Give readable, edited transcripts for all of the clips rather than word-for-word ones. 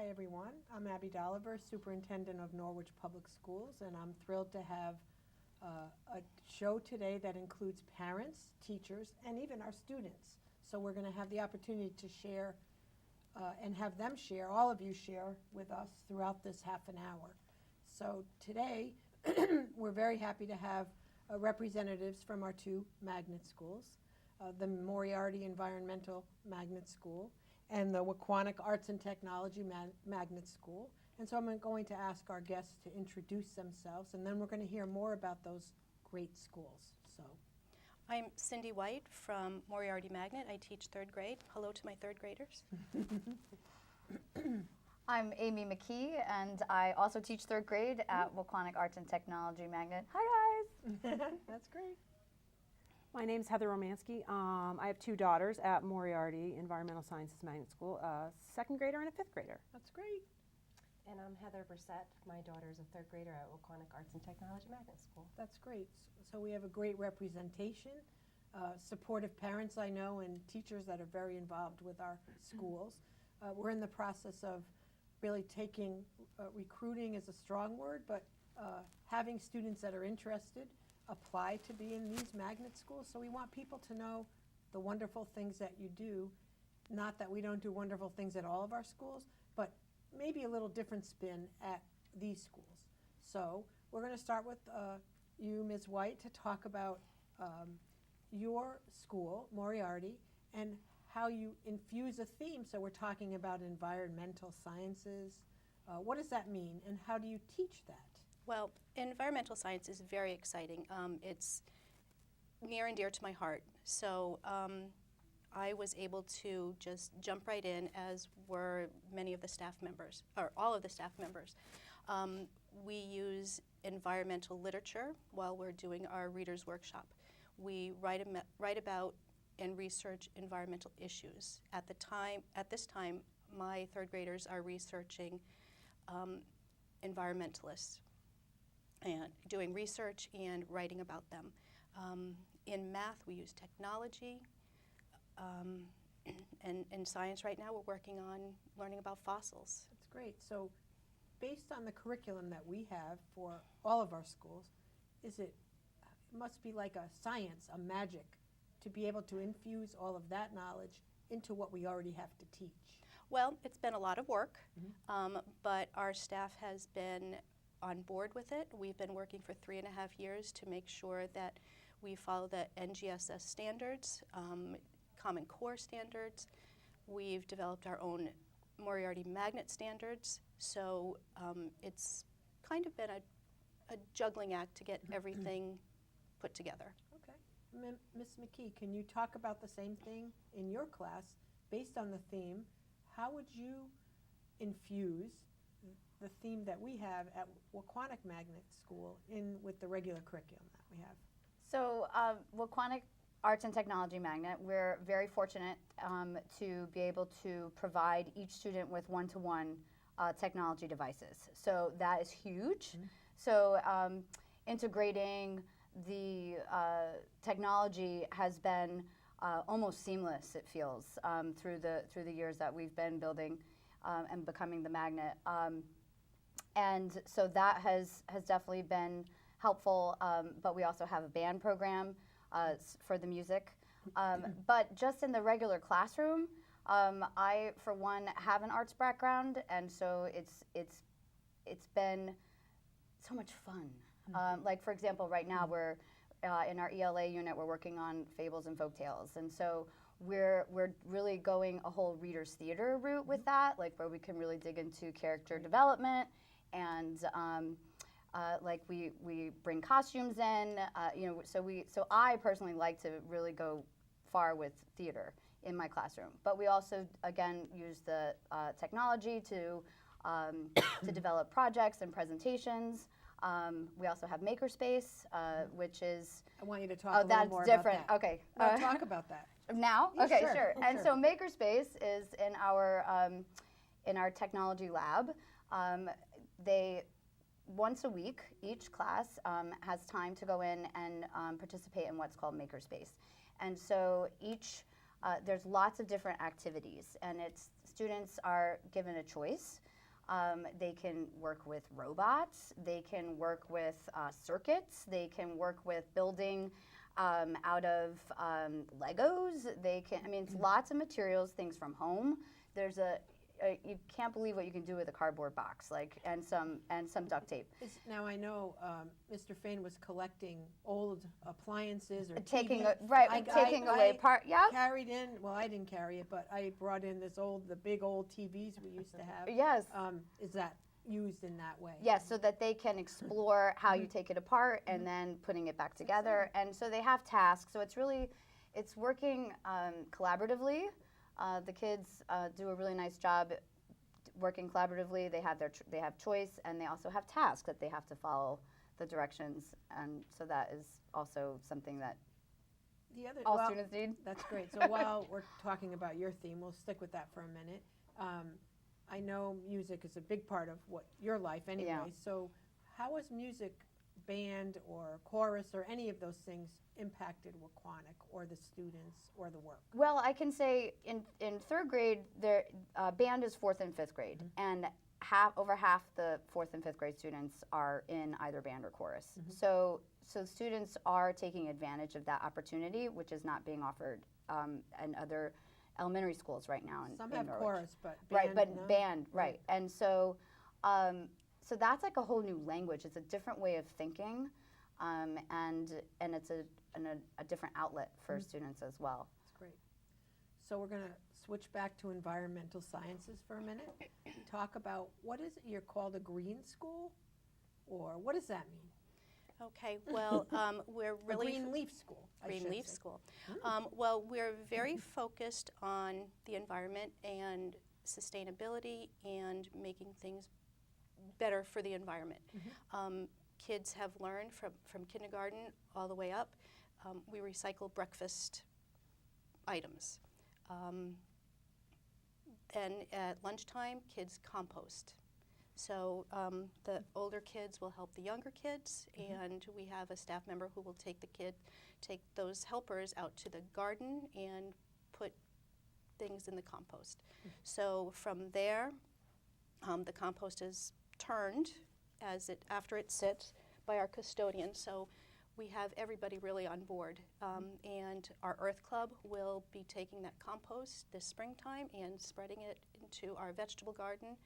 Hi, everyone. I'm Abby Dolliver, Superintendent of Norwich Public Schools, and I'm thrilled to have a show today that includes parents, teachers, and even our students. So we're going to have the opportunity to share and have them share, all of you share with us throughout this half an hour. So today, we're very happy to have representatives from our two magnet schools, the Moriarty Environmental Magnet School and the Wequonnoc Arts and Technology Magnet School. And so I'm going to ask our guests to introduce themselves, and then we're going to hear more about those great schools. So, I'm Cindy White from Moriarty Magnet. I teach third grade. Hello to my third graders. I'm Amy McKee, and I also teach third grade at Wequonnoc Arts and Technology Magnet. Hi, guys. That's great. My name's Heather Romanski. I have two daughters at Moriarty Environmental Sciences Magnet School, a second grader and a fifth grader. That's great. And I'm Heather Brissette. My daughter's a third grader at Wequonnoc Arts and Technology Magnet School. That's great. So we have a great representation, supportive parents I know, and teachers that are very involved with our schools. We're in the process of really taking, recruiting is a strong word, but having students that are interested apply to be in these magnet schools. So we want people to know the wonderful things that you do. Not that we don't do wonderful things at all of our schools, but maybe a little different spin at these schools. So we're going to start with you, Ms. White, to talk about your school, Moriarty, and how you infuse a theme. So we're talking about environmental sciences. What does that mean, and how do you teach that? Well, environmental science is very exciting. It's near and dear to my heart. So I was able to just jump right in, as were many of the staff members, or all of the staff members. We use environmental literature while we're doing our readers' workshop. We write about and research environmental issues. At this time, my third graders are researching environmentalists and doing research and writing about them. In math, we use technology. And in science right now, we're working on learning about fossils. That's great. So based on the curriculum that we have for all of our schools, it must be like a science, a magic, to be able to infuse all of that knowledge into what we already have to teach. Well, it's been a lot of work, but our staff has been on board with it. We've been working for 3.5 years to make sure that we follow the NGSS standards, Common Core standards. We've developed our own Moriarty magnet standards. So it's kind of been a juggling act to get everything put together. Okay. Ms. McKee, can you talk about the same thing in your class based on the theme? How would you infuse the theme that we have at Wequonnoc Magnet School in with the regular curriculum that we have? So Wequonnoc Arts and Technology Magnet, we're very fortunate to be able to provide each student with one-to-one technology devices. So that is huge. So integrating the technology has been almost seamless, it feels, through the years that we've been building and becoming the magnet. And so that has definitely been helpful, but we also have a band program for the music. But just in the regular classroom, I, for one, have an arts background, and so it's been so much fun. Like, for example, right now we're in our ELA unit, we're working on fables and folktales, and so we're really going a whole reader's theater route with that, like where we can really dig into character development, and like we bring costumes in, you know. So I personally like to really go far with theater in my classroom, but we also again use the technology to develop projects and presentations. We also have Makerspace, which is... I want you to talk a little more different. about that. Okay. No, talk about that. Now? Yeah, Okay, sure. sure. And so Makerspace is in our technology lab. They, once a week, each class has time to go in and participate in what's called Makerspace. And so each There's lots of different activities, and students are given a choice. They can work with robots, they can work with circuits, they can work with building out of Legos. It's lots of materials, things from home. There's you can't believe what you can do with a cardboard box, and some duct tape. Now I know Mr. Fain was collecting old appliances or Taking TVs. taking away part. Yeah. Carried in. Well, I didn't carry it, but I brought in the big old TVs we used to have. Yes. Is that used in that way? Yes, so that they can explore how you take it apart and then putting it back together. And so they have tasks. So it's working collaboratively. The kids do a really nice job working collaboratively. They have choice, and they also have tasks that they have to follow the directions. And so that is also something that all students need. That's great. So while we're talking about your theme, we'll stick with that for a minute. I know music is a big part of your life anyway. Yeah. So how has music, band or chorus or any of those things impacted Wequonnoc or the students or the work? Well, I can say in third grade, band is fourth and fifth grade, and over half the fourth and fifth grade students are in either band or chorus. So students are taking advantage of that opportunity, which is not being offered in other elementary schools right now in Some have Norwich. chorus, but band, Right, but no? band, right. And so that's like a whole new language. It's a different way of thinking, and it's a different outlet for students as well. That's great. So we're going to switch back to environmental sciences for a minute. Talk about, what is it you're called, a green school? Or what does that mean? Okay, well, we're really... A green leaf school, I Green should Leaf say. School. Well, we're very focused on the environment and sustainability and making things better for the environment. Kids have learned from kindergarten all the way up. We recycle breakfast items. And at lunchtime, kids compost. So the older kids will help the younger kids, and we have a staff member who will take those helpers out to the garden and put things in the compost. So from there, the compost is turned after it sits by our custodian. So we have everybody really on board, and our Earth Club will be taking that compost this springtime and spreading it into our vegetable garden.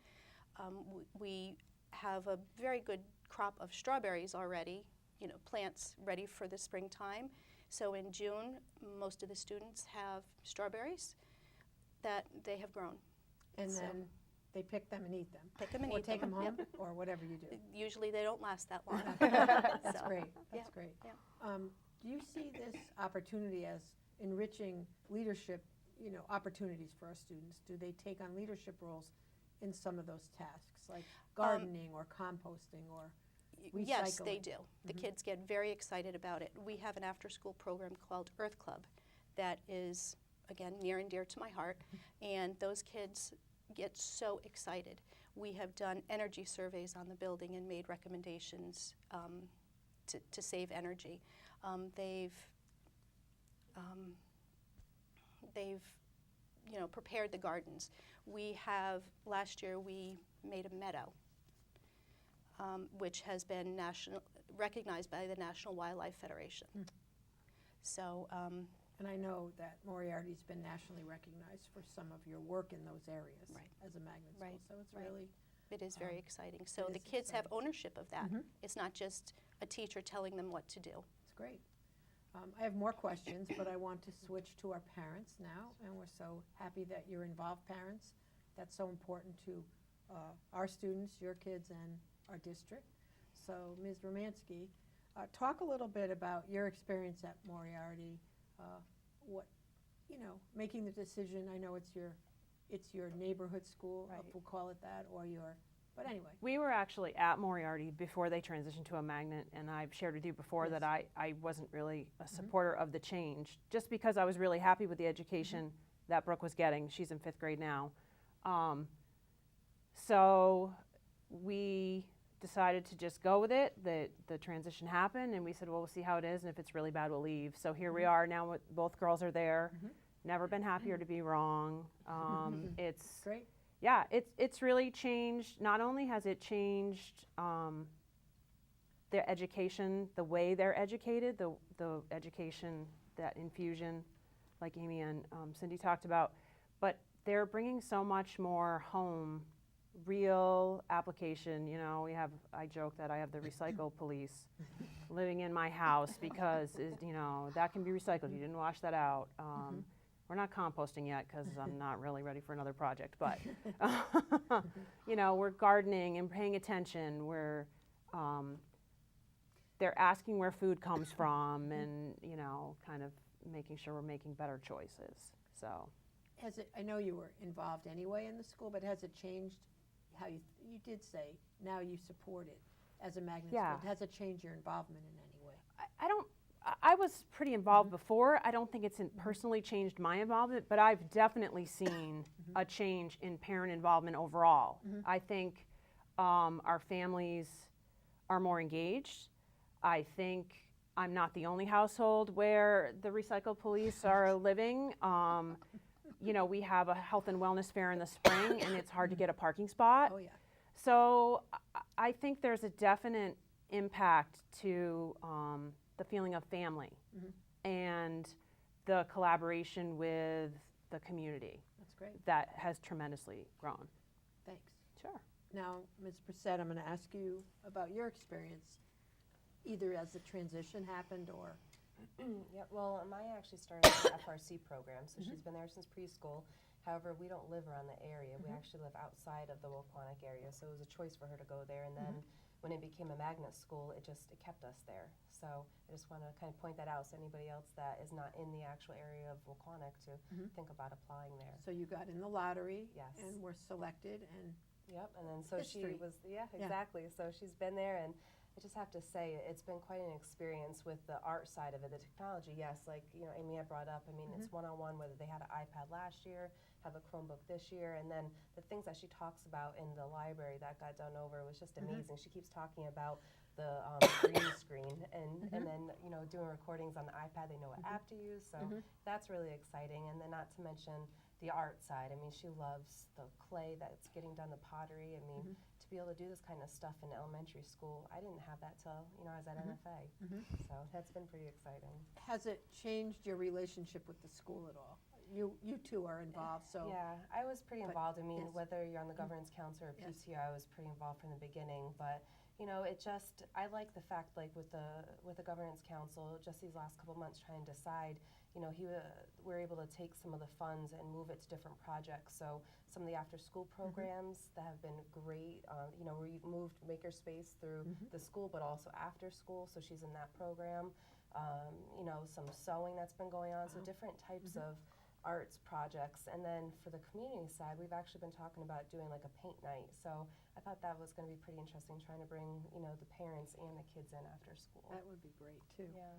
We have a very good crop of strawberries already, plants ready for the springtime. So in June, most of the students have strawberries that they have grown. And So- then they pick them and eat them. Pick them and Or eat take them home, Yep. or whatever you do. Usually they don't last that long. That's So, great. yeah, That's great. yeah. Do you see this opportunity as enriching leadership, opportunities for our students? Do they take on leadership roles in some of those tasks, like gardening or composting or recycling? Yes, they do. The kids get very excited about it. We have an after-school program called Earth Club that is, again, near and dear to my heart, and those kids get so excited. We have done energy surveys on the building and made recommendations to save energy. They've prepared the gardens. Last year we made a meadow, which has been recognized by the National Wildlife Federation. So, And I know that Moriarty's been nationally recognized for some of your work in those areas Right. as a magnet school. Right. So it's Right. really, it is very exciting. So it the is kids have exciting. ownership of that. It's not just a teacher telling them what to do. it's great. I have more questions, but I want to switch to our parents now, and we're so happy that you're involved parents. That's so important to our students, your kids, and our district. So Ms. Romanski, talk a little bit about your experience at Moriarty, making the decision. I know it's your neighborhood school, Right. we'll call it that, but anyway. We were actually at Moriarty before they transitioned to a magnet, and I've shared with you before Yes. that I wasn't really a supporter of the change, just because I was really happy with the education that Brooke was getting. She's in 5th grade now. So we decided to just go with it. The transition happened, and we said, well, we'll see how it is, and if it's really bad, we'll leave. So here we are now. Both girls are there. Never been happier to be wrong. It's Great. yeah, it's really changed. Not only has it changed their education, the way they're educated, the education, that infusion, like Amy and Cindy talked about, but they're bringing so much more home, real application. You know, I joke that I have the recycle police living in my house because, you know, that can be recycled. You didn't wash that out. We're not composting yet because I'm not really ready for another project, but, you know, we're gardening and paying attention. They're asking where food comes from and, you know, kind of making sure we're making better choices. So, I know you were involved anyway in the school, but has it changed how you did say now you support it as a magnet Yeah. school? Has it changed your involvement in any way? I was pretty involved before. I don't think it's personally changed my involvement, but I've definitely seen a change in parent involvement overall. I think our families are more engaged. I think I'm not the only household where the recycle police are living. You know, we have a health and wellness fair in the spring, and it's hard to get a parking spot. Oh, yeah. So I think there's a definite impact to the feeling of family and the collaboration with the community That's great. that has tremendously grown. Thanks. Sure. Now, Ms. Brissette, I'm going to ask you about your experience, either as the transition happened or Yeah, well, Maya actually started the FRC program, so she's been there since preschool. However, we don't live around the area. We actually live outside of the Wequonnoc area, so it was a choice for her to go there. And then when it became a magnet school, it kept us there. So I just want to kind of point that out so anybody else that is not in the actual area of Wequonnoc to think about applying there. so you got in the lottery Yes. and were selected and Yep, and then so History. she was, exactly. So she's been there, and I just have to say, it's been quite an experience with the art side of it. The technology, yes, like, you know, Amy had brought up, I mean, it's one-on-one, whether they had an iPad last year, have a Chromebook this year, and then the things that she talks about in the library that got done over was just amazing. She keeps talking about the green screen, and then, you know, doing recordings on the iPad, they know what app to use, so that's really exciting. And then not to mention the art side. I mean, she loves the clay that's getting done, the pottery. I mean, to be able to do this kind of stuff in elementary school, I didn't have that till, you know, I was at NFA. So that's been pretty exciting. has it changed your relationship with the school at all? You two are involved, so Yeah, I was pretty But, involved. I mean, yes. whether you're on the governance council or Yes. PTO, I was pretty involved from the beginning. But you know, I like the fact, like with the governance council, just these last couple months trying to decide. You know, we're able to take some of the funds and move it to different projects. So some of the after-school programs that have been great. You know, we moved Makerspace through the school, but also after school. So she's in that program. You know, some sewing that's been going on. So different types of arts projects. And then for the community side, we've actually been talking about doing like a paint night. So I thought that was going to be pretty interesting, trying to bring, you know, the parents and the kids in after school. that would be great too. Yeah.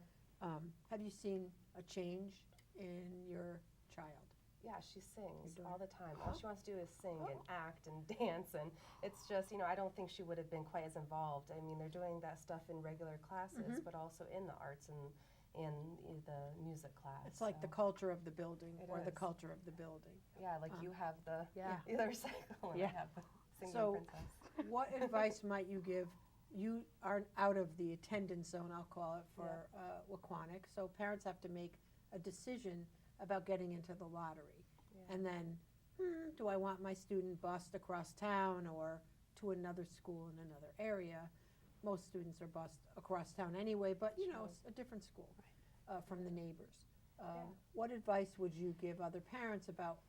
Have you seen a change in your child? Yeah, she sings You're doing- all the time. All she wants to do is sing and act and dance, and it's just, you know, I don't think she would have been quite as involved. I mean, they're doing that stuff in regular classes, but also in the arts and in the music class. It's like so. the culture of the building It or the is. culture of the building. Yeah, like you have the Yeah. the recycle and I Yeah. have the singing So- princess. What advice might you give? You are out of the attendance zone, I'll call it, for Wequonnoc, so parents have to make a decision about getting into the lottery. Yeah. And then, do I want my student bused across town or to another school in another area? Most students are bused across town anyway, but you know, it's a different school from the neighbors. What advice would you give other parents about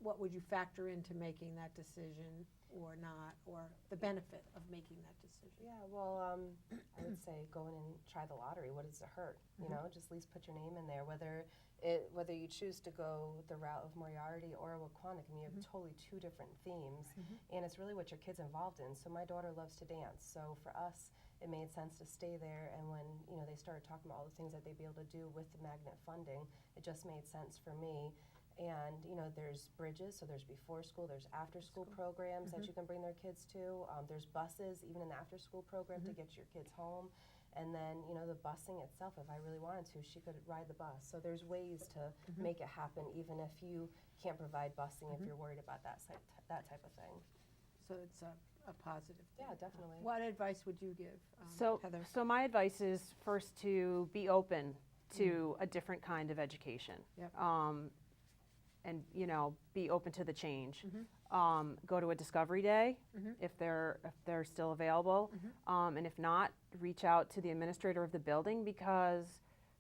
what would you factor into making that decision or not, or the benefit of making that decision? Yeah, well, I would say go in and try the lottery. What does it hurt? You know, just at least put your name in there. Whether you choose to go the route of Moriarty or Wequonnoc, I mean, you have totally two different themes, and it's really what your kid's involved in. So my daughter loves to dance, so for us, it made sense to stay there. And when they started talking about all the things that they'd be able to do with the magnet funding, it just made sense for me. And there's bridges, so there's before school, there's after school programs that you can bring their kids to. There's buses, even in the after school program, to get your kids home. And then, you know, the busing itself, if I really wanted to, she could ride the bus. So there's ways to make it happen, even if you can't provide busing, if you're worried about that type of thing. So it's a positive thing. Yeah, definitely. What advice would you give, So, Heather? so my advice is first to be open to a different kind of education. Yep. And, you know, be open to the change. Go to a discovery day if they're still available. And if not, reach out to the administrator of the building, because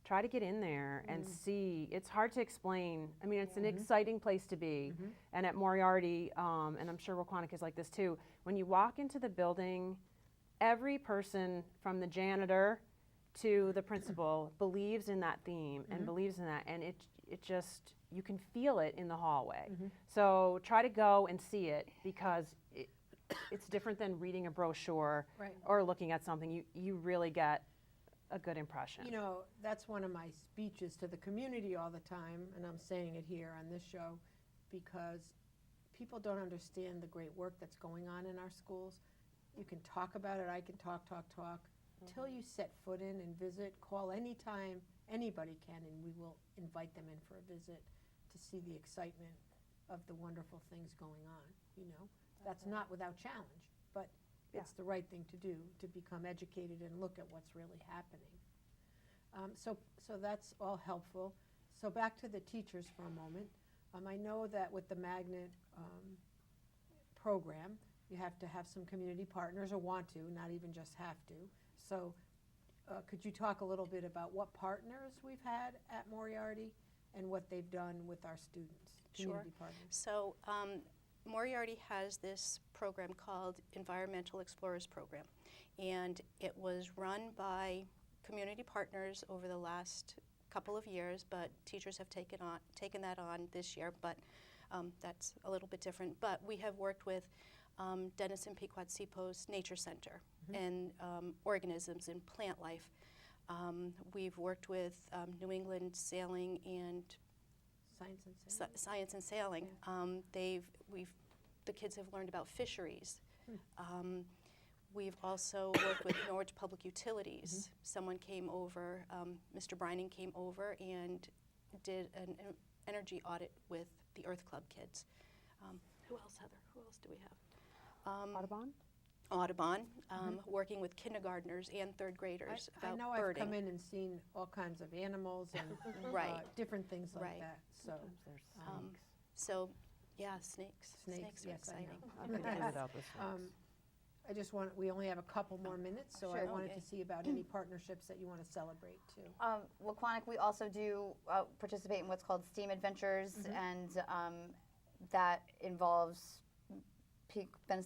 try to get in there and see. It's hard to explain. I mean, it's an exciting place to be. And at Moriarty, and I'm sure Wequonnoc is like this too, when you walk into the building, every person from the janitor to the principal believes in that theme and believes in that, and it just, you can feel it in the hallway. So try to go and see it, because it's different than reading a brochure Right. or looking at something. You really get a good impression. You know, that's one of my speeches to the community all the time, and I'm saying it here on this show, because people don't understand the great work that's going on in our schools. You can talk about it, I can talk. Till you set foot in and visit, call anytime, anybody can, and we will invite them in for a visit to see the excitement of the wonderful things going on, you know. That's not without challenge, but it's the right thing to do, to become educated and look at what's really happening. So that's all helpful. So back to the teachers for a moment. I know that with the magnet program, you have to have some community partners, or want to, not even just have to. So could you talk a little bit about what partners we've had at Moriarty and what they've done with our students, community partners? So Moriarty has this program called Environmental Explorers Program, and it was run by community partners over the last couple of years, but teachers have taken that on this year, but that's a little bit different. But we have worked with Denison Pequot Seapost Nature Center and organisms and plant life. We've worked with New England Sailing and Science and Sailing. The kids have learned about fisheries. We've also worked with Norwich Public Utilities. Someone came over, Mr. Brining came over and did an energy audit with the Earth Club kids. Who else, Heather? Who else do we have? Audubon? Audubon, working with kindergartners and third graders I about know birding. I've come in and seen all kinds of animals and Right. different things like Right. that. So There's snakes. So, yeah, snakes. Snakes, are yes, I know. exciting. I could end it up with snakes. I just want, we only have a couple more minutes, so I Sure. wanted Okay. to see about any partnerships that you want to celebrate too. Wequonnoc, we also do participate in what's called STEAM Adventures, and that involves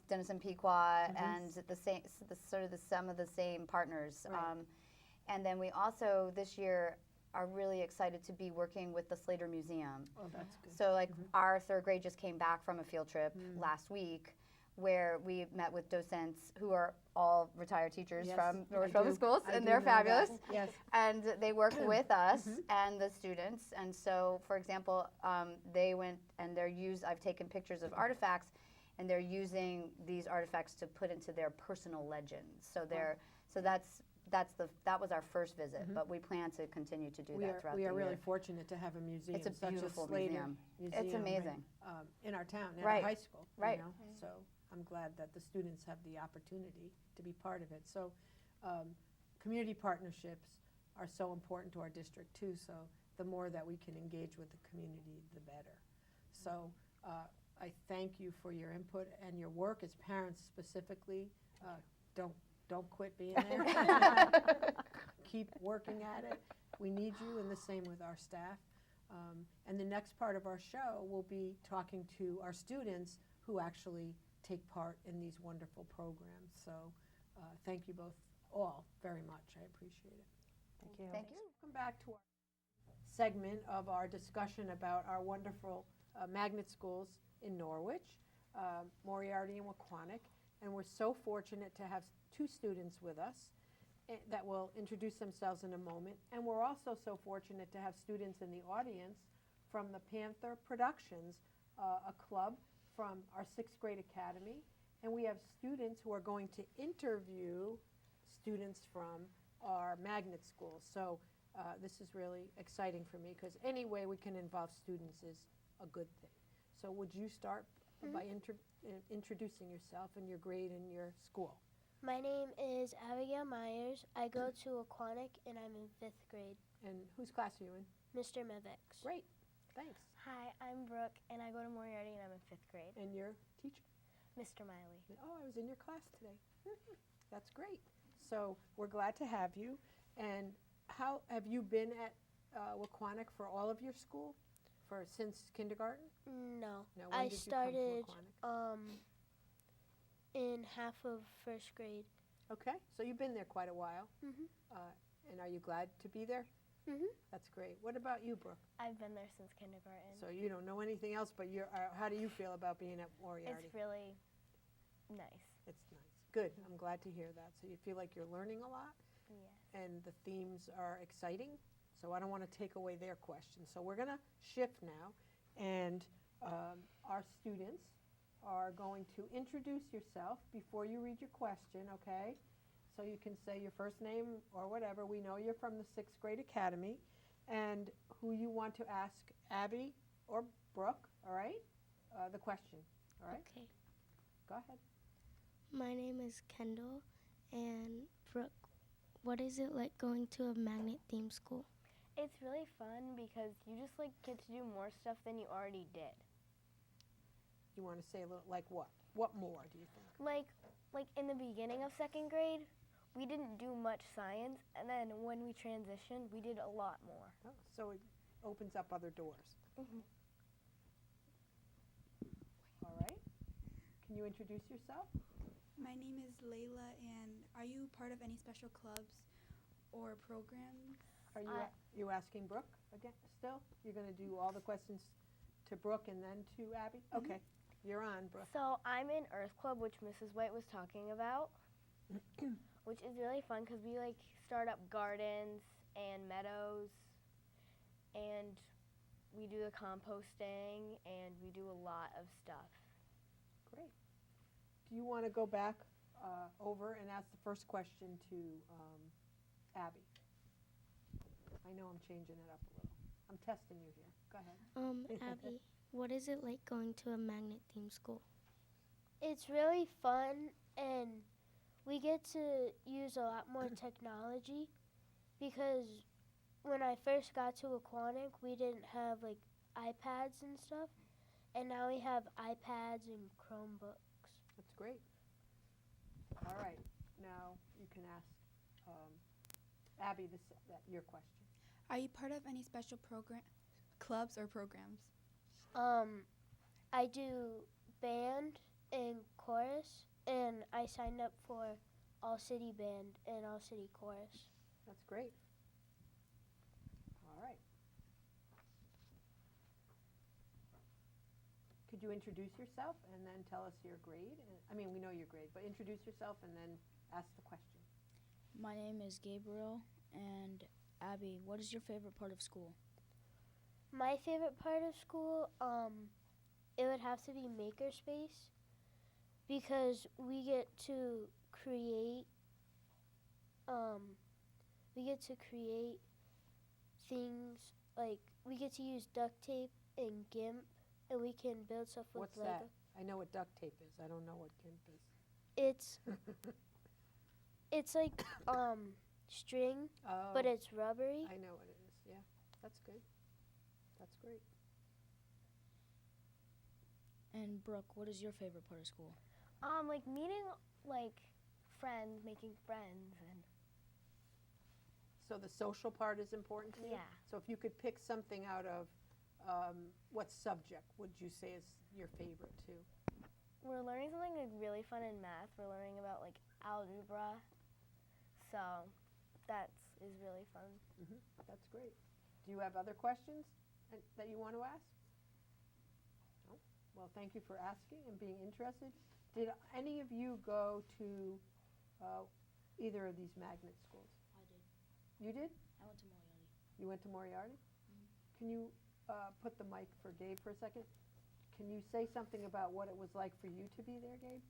Denison Pequot and some of the same partners. Right. And then we also this year are really excited to be working with the Slater Museum. Oh, that's good. So like our third grade just came back from a field trip last week, where we met with docents who are all retired teachers Yes, from I Norwich do. Public Schools, I and do they're know that. fabulous. Yes. And they work with us and the students. And so, for example, they went and I've taken pictures of artifacts, and they're using these artifacts to put into their personal legends. So that was our first visit, but we plan to continue to do that throughout the We year. are really fortunate to have a museum It's a such beautiful as Slater museum. Museum. It's amazing. In our town, at Right. our high school. Right. You know? So I'm glad that the students have the opportunity to be part of it. So community partnerships are so important to our district too, so the more that we can engage with the community, the better. So I thank you for your input and your work as parents specifically. Don't quit being there. Keep working at it. We need you, and the same with our staff. And the next part of our show will be talking to our students who actually take part in these wonderful programs. So thank you both all very much. I appreciate it. Thank you. Thank you. Welcome back to our segment of our discussion about our wonderful magnet schools in Norwich, Moriarty and Wequonnoc. And we're so fortunate to have two students with us that will introduce themselves in a moment. And we're also so fortunate to have students in the audience from the Panther Productions, a club from our 6th grade academy. And we have students who are going to interview students from are magnet schools. So this is really exciting for me because any way we can involve students is a good thing. So would you start by introducing yourself and your grade and your school? My name is Abigail Myers. I go to Wequonnoc and I'm in 5th grade. And whose class are you in? Mr. Mevix. Great, thanks. Hi, I'm Brooke and I go to Moriarty and I'm in 5th grade. And your teacher? Mr. Miley. Oh, I was in your class today. That's great. So we're glad to have you. And how have you been at Wequonnoc for all of your school, since kindergarten? No. No, when I did you come to started Wequonnoc? In half of 1st grade. Okay, so you've been there quite a while. Mhm. And are you glad to be there? Mhm. That's great. What about you, Brooke? I've been there since kindergarten. So you don't know anything else, but how do you feel about being at Moriarty? It's really nice. It's nice. Good. I'm glad to hear that. So you feel like you're learning a lot, Yes. and the themes are exciting. So I don't want to take away their questions. So we're going to shift now, and our students are going to introduce yourself before you read your question, okay? So you can say your first name or whatever. We know you're from the 6th grade academy, and who you want to ask, Abby or Brooke, all right? The question, all right? Okay. Go ahead. My name is Kendall, and Brooke, what is it like going to a magnet theme school? It's really fun because you just get to do more stuff than you already did. You want to say a little, like what? What more do you think? Like in the beginning of 2nd grade, we didn't do much science, and then when we transitioned, we did a lot more. Oh, so it opens up other doors. All right. Can you introduce yourself? My name is Layla, and are you part of any special clubs or programs? Are you asking Brooke again still? You're going to do all the questions to Brooke and then to Abby? Okay. You're on, Brooke. So I'm in Earth Club, which Mrs. White was talking about, which is really fun because we start up gardens and meadows, and we do the composting, and we do a lot of stuff. Great. Do you want to go back over and ask the first question to Abby? I know I'm changing it up a little. I'm testing you here. Go ahead. Abby, what is it like going to a magnet theme school? It's really fun, and we get to use a lot more technology because when I first got to Wequonnoc, we didn't have iPads and stuff, and now we have iPads and Chromebooks. That's great. All right. Now you can ask Abby your question. Are you part of any special clubs or programs? I do band and chorus, and I signed up for All City Band and All City Chorus. That's great. All right. Could you introduce yourself and then tell us your grade? We know your grade, but introduce yourself and then ask the question. My name is Gabriel, and Abby, what is your favorite part of school? My favorite part of school, it would have to be Makerspace because we get to create things, we get to use duct tape and GIMP, and we can build stuff with What's Lego. that? I know what duct tape is. I don't know what GIMP is. It's like string, but it's rubbery. I know what it is. Yeah, that's good. That's great. And Brooke, what is your favorite part of school? Meeting friends, making friends, and So the social part is important to you? yeah. So if you could pick something out of what subject would you say is your favorite too? We're learning something really fun in math. We're learning about algebra, so that is really fun. That's great. Do you have other questions that you want to ask? No? Well, thank you for asking and being interested. Did any of you go to either of these magnet schools? I did. You did? I went to Moriarty. You went to Moriarty? Can you put the mic for Gabe for a second? Can you say something about what it was like for you to be there, Gabe?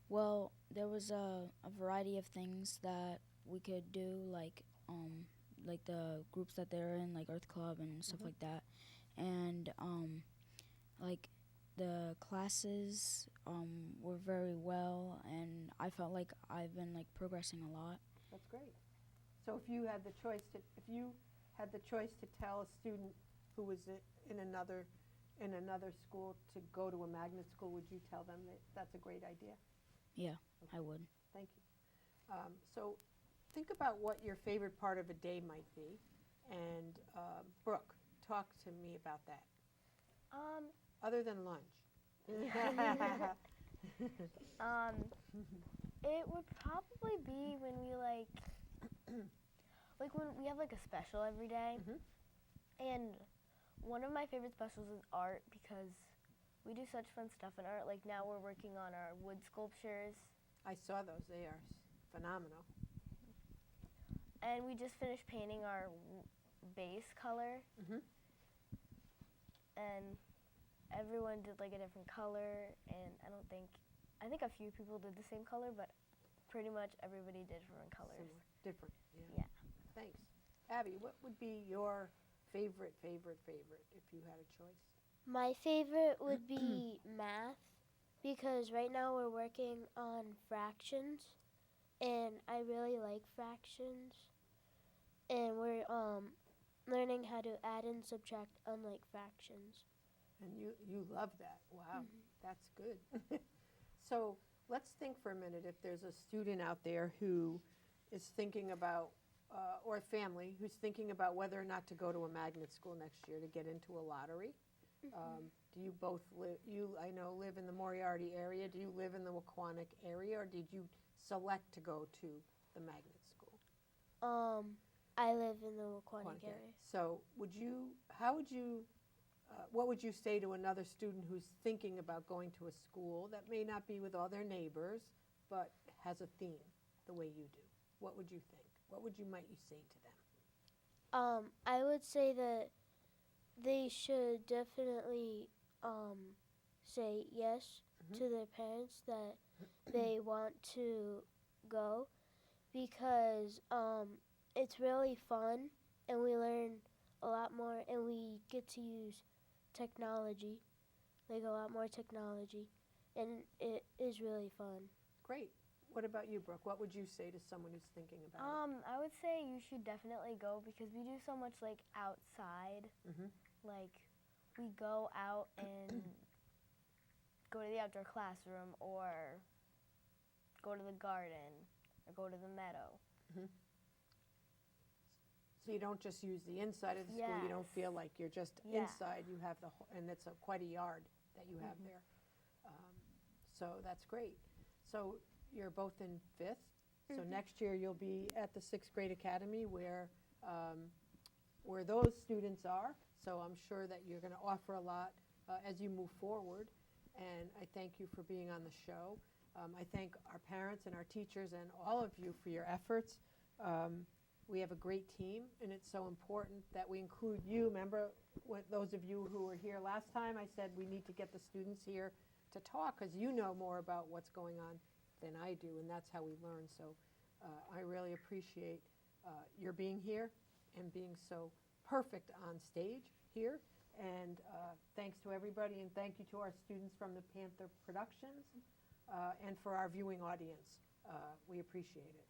Well, there was a variety of things that we could do like the groups that they're in, like Earth Club and stuff like that, and like the classes were very well, and I felt like I've been like progressing a lot. That's great. So if you had the choice to tell a student who was in another school to go to a magnet school, would you tell them that that's a great idea? Yeah, I would. Thank you. So think about what your favorite part of a day might be, and Brooke, talk to me about that. Other than lunch. It would probably be when we like when we have like a special every day. And one of my favorite specials is art because we do such fun stuff in art. Like now we're working on our wood sculptures. I saw those. They are phenomenal. And we just finished painting our base color. And everyone did like a different color, and I think a few people did the same color, but pretty much everybody did different colors. Similar. Different. Yeah. Yeah. Thanks. Abby, what would be your favorite if you had a choice? My favorite would be math because right now we're working on fractions, and I really like fractions. And we're learning how to add and subtract unlike fractions. And you love that. Wow, that's good. So let's think for a minute if there's a student out there who is thinking about, or a family who's thinking about whether or not to go to a magnet school next year to get into a lottery. Do you both live, I know, live in the Moriarty area. Do you live in the Wequonnoc area, or did you select to go to the magnet school? I live in the Wequonnoc area. So what would you say to another student who's thinking about going to a school that may not be with all their neighbors, but has a theme the way you do? What would you think? What might you say to them? I would say that they should definitely say yes to their parents that they want to go because it's really fun and we learn a lot more and we get to use technology, like a lot more technology, and it is really fun. Great. What about you, Brooke? What would you say to someone who's thinking about it? I would say you should definitely go because we do so much like outside. Like we go out and go to the outdoor classroom or go to the garden or go to the meadow. So you don't just use the inside of the school. You don't feel like you're just inside. You have and it's quite a yard that you have there. So that's great. So you're both in 5th. So next year you'll be at the 6th grade academy where those students are. So I'm sure that you're going to offer a lot as you move forward. And I thank you for being on the show. I thank our parents and our teachers and all of you for your efforts. We have a great team, and it's so important that we include you. Remember, those of you who were here last time, I said we need to get the students here to talk because you know more about what's going on than I do, and that's how we learn. So I really appreciate your being here and being so perfect on stage here. And thanks to everybody, and thank you to our students from the Panther Productions and for our viewing audience. We appreciate it.